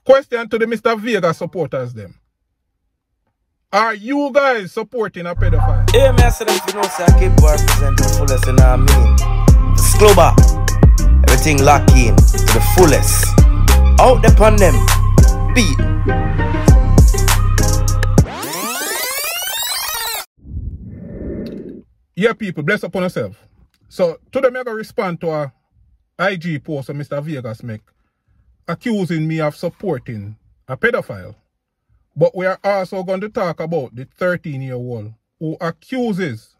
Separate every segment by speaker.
Speaker 1: Question to the Mr. Vegas supporters them. Are you guys supporting a pedophile?
Speaker 2: Yeah, me I said if you know say I keep represent the fullest, you know what I mean? Scluba. Everything lock in to the fullest. Out upon them. Beat.
Speaker 1: Yeah, people, bless upon yourself. So, today I'm going to respond to a IG post of Mr. Vegas make accusing me of supporting a pedophile. But we are also going to talk about the 13-year-old who accuses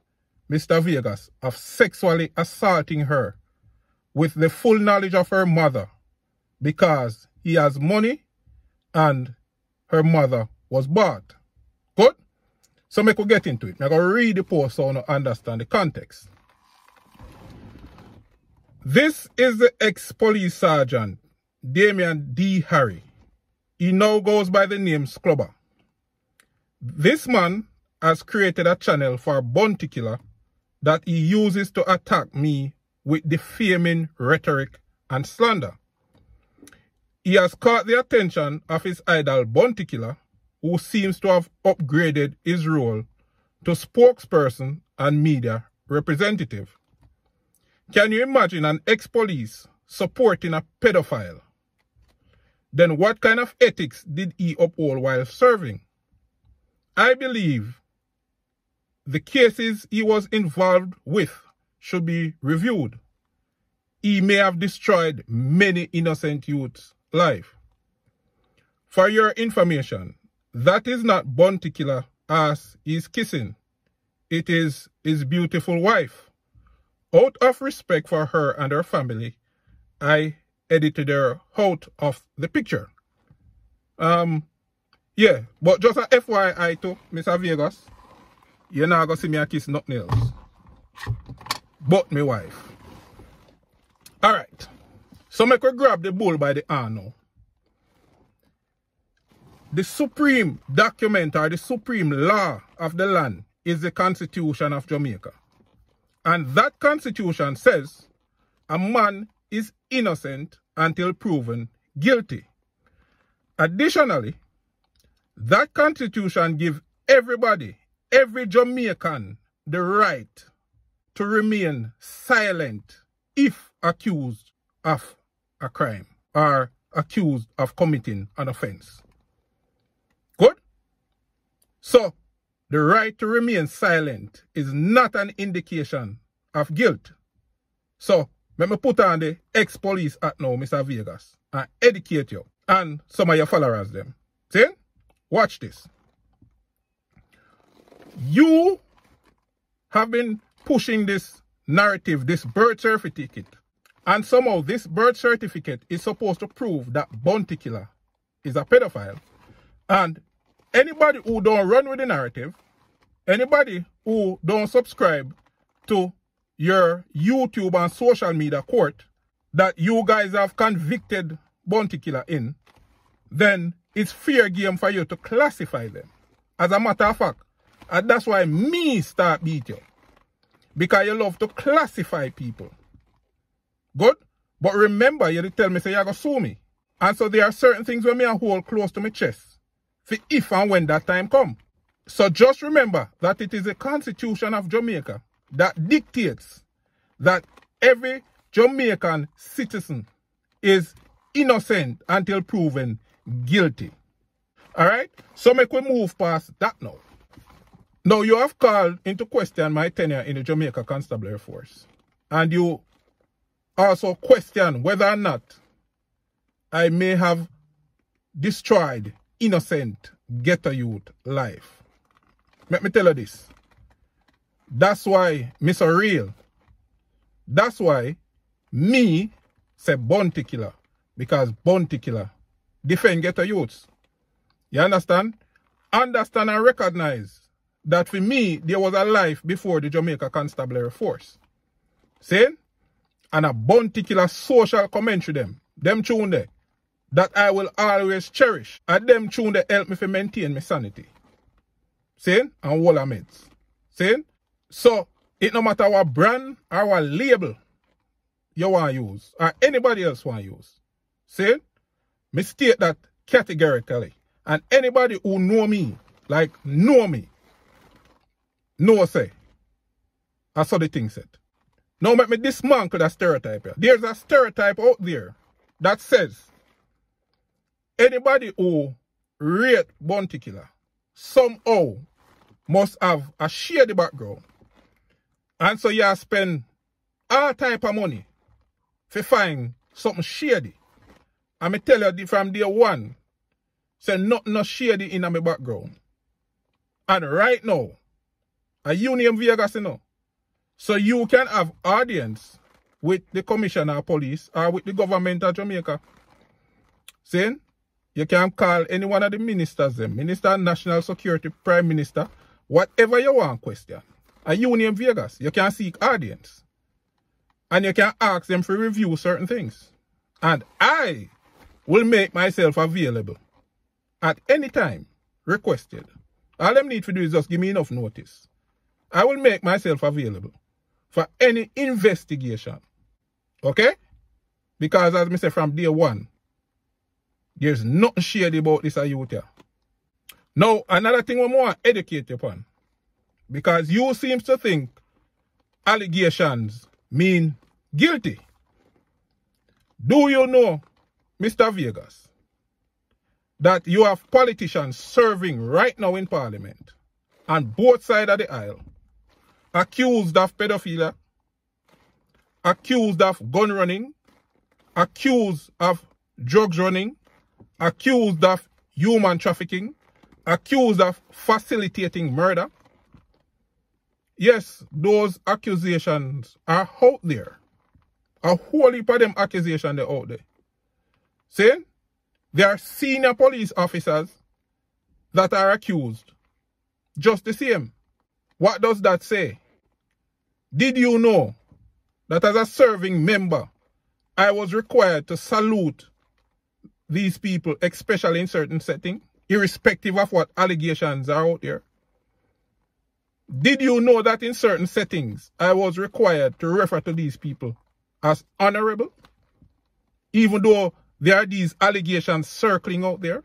Speaker 1: Mr. Vegas of sexually assaulting her with the full knowledge of her mother because he has money and her mother was bought. Good? So we could get into it. I'm going to read the post so I understand the context. This is the ex-police sergeant, Damian D. Harry. He now goes by the name Scluba. This man has created a channel for Bounty Killer that he uses to attack me with defaming rhetoric and slander. He has caught the attention of his idol Bounty Killer, who seems to have upgraded his role to spokesperson and media representative. Can you imagine an ex-police supporting a pedophile? Then what kind of ethics did he uphold while serving? I believe the cases he was involved with should be reviewed. He may have destroyed many innocent youths' lives. For your information, that is not Bounty Killer ass he's kissing. It is his beautiful wife. Out of respect for her and her family, I edited her out of the picture. Yeah, but just a FYI to Mr. Vegas, you're not going to see me a kiss nothing else. But my wife. Alright. So make we grab the bull by the horn now. The supreme document or the supreme law of the land is the Constitution of Jamaica. And that Constitution says a man is innocent until proven guilty. Additionally, that Constitution gives everybody, every Jamaican, the right to remain silent if accused of a crime or accused of committing an offense. Good? So, the right to remain silent is not an indication of guilt. So, let me put on the ex-police hat now, Mr. Vegas, and educate you and some of your followers them. See? Watch this. You have been pushing this narrative, this birth certificate, and somehow this birth certificate is supposed to prove that Bounty Killer is a pedophile. And anybody who don't run with the narrative, anybody who don't subscribe to your YouTube and social media court that you guys have convicted Bounty Killer in, then it's fair game for you to classify them. As a matter of fact, and that's why me start beat you. Because you love to classify people. Good? But remember, you tell me say you're going to sue me. And so there are certain things where me I hold close to my chest. For if and when that time come. So just remember that it is the Constitution of Jamaica that dictates that every Jamaican citizen is innocent until proven guilty. Alright? So make we move past that now. Now you have called into question my tenure in the Jamaica Constabulary Force. And you also question whether or not I may have destroyed innocent ghetto youth life. Let me tell you this. That's why me so real. That's why me say Bounty Killer. Because Bounty Killer defend ghetto youths. You understand? Understand and recognize that for me, there was a life before the Jamaica Constabulary Force. See? And a Bounty Killer social commentary them tune there, that I will always cherish. And them tune they help me to maintain my sanity. See? And wall of meds. See? So, it no matter what brand or what label you want to use, or anybody else want to use. See? Me state that categorically. And anybody who know me, like know me, know say. That's how the thing said. Now let me dismantle that stereotype here. There's a stereotype out there that says anybody who rate bounty killer somehow must have a shady background. And so you spend all type of money to find something shady. And me tell you from day one, say nothing no shady in my background. And right now, a Union Vegas, you know. So you can have audience with the commissioner of police or with the government of Jamaica. Saying, you can call any one of the ministers, Minister of National Security, Prime Minister, whatever you want question. A Union Vegas, you can seek audience. And you can ask them to review certain things. And I will make myself available at any time requested. All them need to do is just give me enough notice. I will make myself available for any investigation. Okay? Because as I say from day one, there's nothing shady about this youth here. Now, another thing we want to educate you upon. Because you seem to think allegations mean guilty. Do you know, Mr. Vegas, that you have politicians serving right now in Parliament on both sides of the aisle, accused of pedophilia, accused of gun running, accused of drugs running, accused of human trafficking, accused of facilitating murder? Yes, those accusations are out there. A whole heap of them accusations are out there. Saying there are senior police officers that are accused. Just the same. What does that say? Did you know that as a serving member, I was required to salute these people, especially in certain settings, irrespective of what allegations are out there? Did you know that in certain settings, I was required to refer to these people as honorable? Even though there are these allegations circling out there?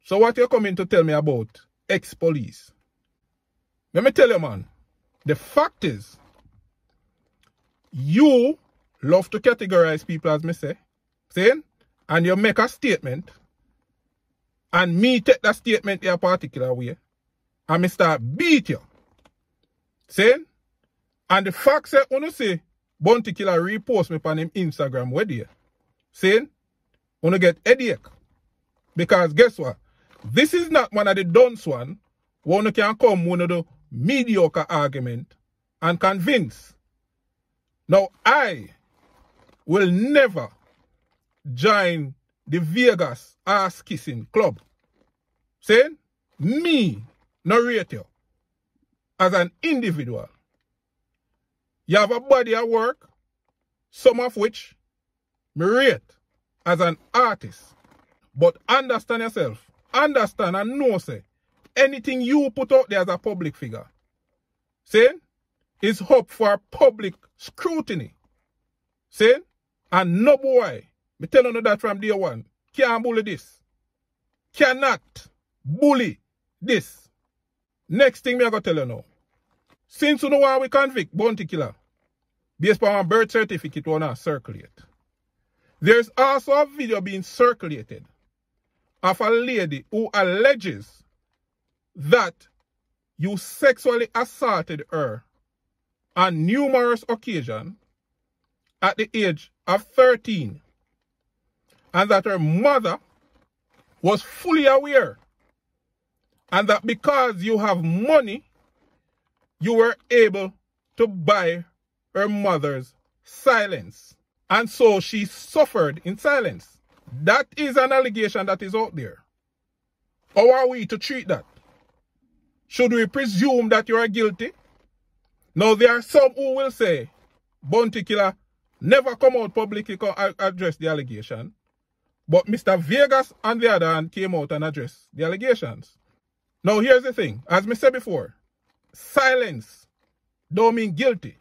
Speaker 1: So what you're coming to tell me about ex-police? Let me tell you, man, the fact is, you love to categorize people, as me say, saying, and you make a statement, and me take that statement in a particular way, and me start beat you. Saying, and the fact say, when you say, bounty killer repost me on him Instagram, where there? Saying, when you get headache. Because guess what? This is not one of the dunce one, when you can come one of the mediocre argument and convince. Now, I will never join the Vegas ass kissing club. Saying, me, no rate you as an individual. You have a body at work, some of which me rate as an artist. But understand yourself. Understand and know, say, anything you put out there as a public figure, saying, is up for public scrutiny. Saying, and no boy, me telling you that from day one, can't bully this. Cannot bully this. Next thing me I go tell you now. Since you know why we convict bounty killer, based on a birth certificate we want to circulate, there's also a video being circulated of a lady who alleges that you sexually assaulted her on numerous occasions at the age of 13, and that her mother was fully aware, and that because you have money, you were able to buy her mother's silence. And so she suffered in silence. That is an allegation that is out there. How are we to treat that? Should we presume that you are guilty? Now, there are some who will say, bounty killer never come out publicly to address the allegation. But Mr. Vegas, on the other hand, came out and addressed the allegations. Now, here's the thing. As I said before, silence don't mean guilty.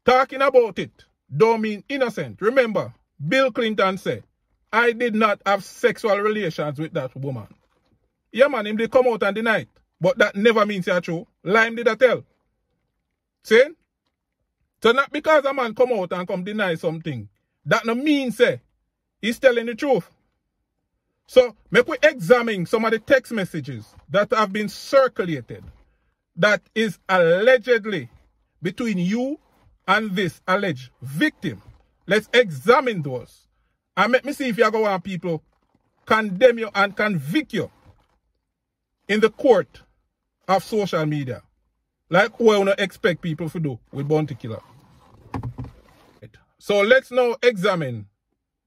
Speaker 1: Talking about it don't mean innocent. Remember, Bill Clinton said, I did not have sexual relations with that woman. Yeah, man, him did come out and deny it. But that never means it's true. Lie him did I tell. See? So not because a man come out and come deny something, that no mean say he's telling the truth. So make we examine some of the text messages that have been circulated that is allegedly between you and this alleged victim. Let's examine those. And let me see if you go on people condemn you and convict you in the court of social media. Like what we don't expect people to do with bounty killer. So let's now examine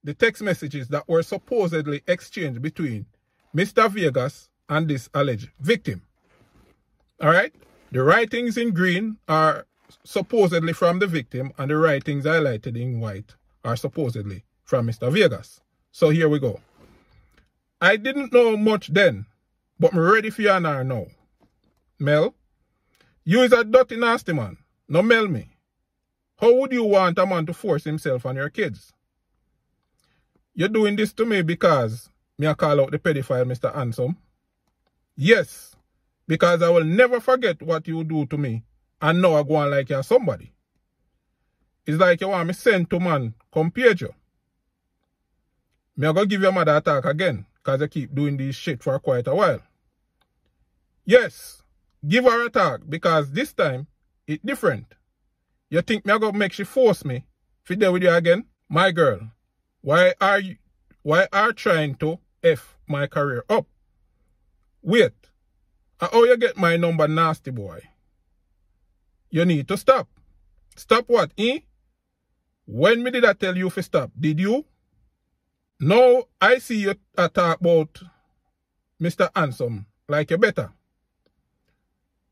Speaker 1: the text messages that were supposedly exchanged between Mr. Vegas and this alleged victim. Alright? The writings in green are supposedly from the victim and the writings highlighted in white are supposedly from Mr. Vegas. So here we go. I didn't know much then, but I'm ready for you now. Mel, you is a dirty nasty man. No Mel me. How would you want a man to force himself on your kids? You're doing this to me because me I call out the pedophile Mr. Handsome? Yes, because I will never forget what you do to me and now I go on like you're somebody. It's like you want me send to man come page you. Me I go give your mother attack again because you keep doing this shit for quite a while. Yes, give her attack because this time it's different. You think me I go make she force me to deal with you again? My girl, why are trying to F my career up? Wait, how you get my number, nasty boy? You need to stop. Stop what, eh? When me did I tell you to stop? Did you? Now I see you talk about Mr. Handsome like you better.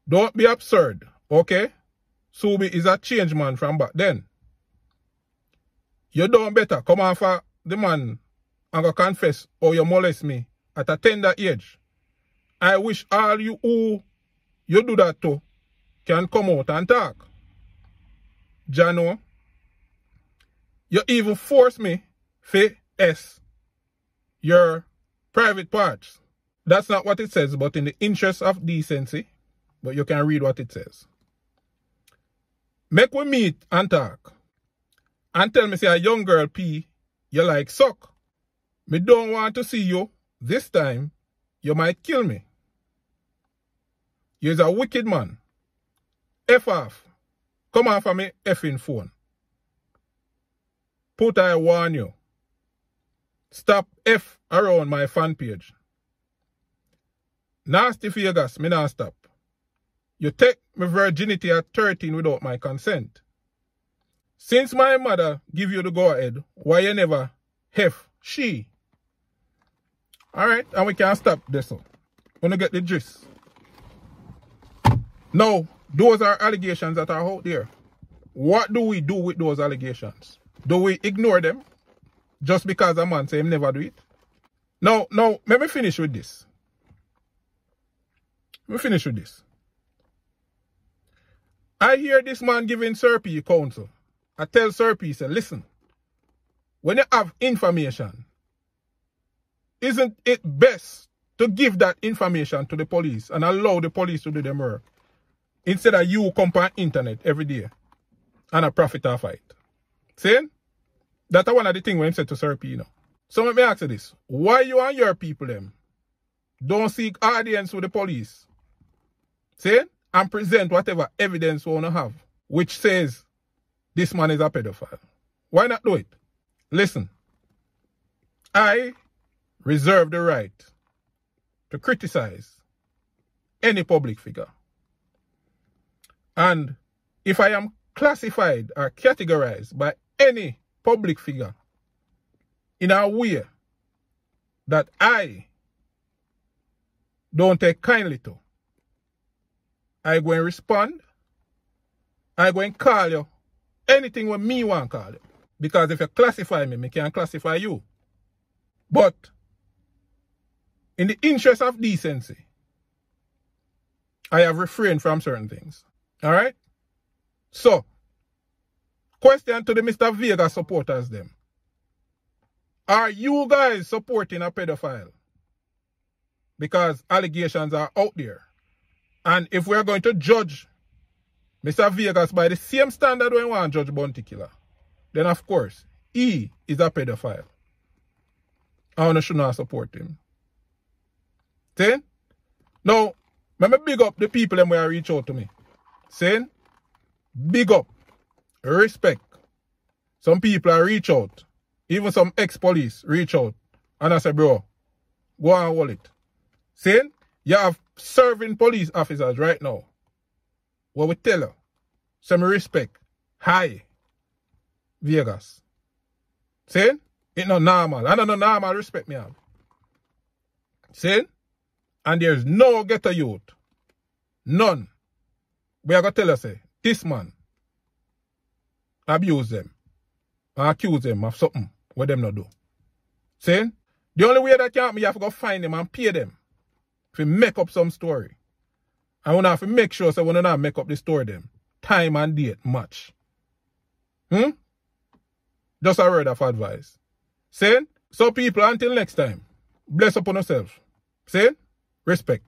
Speaker 1: Don't be absurd, okay? Subi is a change man from back then. You don't better come off for the man and go confess or you molest me at a tender age. I wish all you who you do that to can come out and talk. Jano, you even force me to your private parts. That's not what it says, but in the interest of decency, but you can read what it says. Make we meet and talk. And tell me say a young girl P, you like suck. Me don't want to see you. This time, you might kill me. You're a wicked man. F off. Come off of me effing phone. Put I warn you. Stop F around my fan page. Nasty Vegas, me not stop. You take my virginity at 13 without my consent. Since my mother give you the go-ahead, why you never F she? Alright, and we can't stop this one. Wanna get the gist. Now, those are allegations that are out there. What do we do with those allegations? Do we ignore them? Just because a man say him never do it? Now, let me finish with this. I hear this man giving Sir P counsel. I tell Sir P, say, listen, when you have information, isn't it best to give that information to the police and allow the police to do their work instead of you come on internet every day and a profit off it? See? That's one of the things when he said to Sir P, you know. So let me ask you this. Why you and your people them don't seek audience with the police? See? And present whatever evidence you want to have, which says this man is a pedophile. Why not do it? Listen, I reserve the right to criticize any public figure. And if I am classified or categorized by any public figure in a way that I don't take kindly to, I go and respond. I go and call you anything what me want to call you. Because if you classify me, I can't classify you. But in the interest of decency, I have refrained from certain things. Alright? So, question to the Mr. Vegas supporters them. Are you guys supporting a pedophile? Because allegations are out there. And if we are going to judge Mr. Vegas by the same standard we want to judge Bounty Killer, then of course, he is a pedophile. I should not support him. See? Now, let me big up the people that will reach out to me. See? Big up. Respect. Some people are reach out. Even some ex-police reach out. And I say, bro, go and hold it. See? You have serving police officers right now. What we tell her? Some respect. Hi. Vegas. See? It's not normal. I don't know normal respect me have. See? And there's no ghetto youth. None. We are going to tell her, say, this man abuse them. And accuse them of something what them not do. See? The only way that can happen, you have to go find them and pay them to make up some story. And we have to make sure so we don't make up the story them. Time and date match. Just a word of advice. See? So people, until next time, bless upon yourself. See? Respect.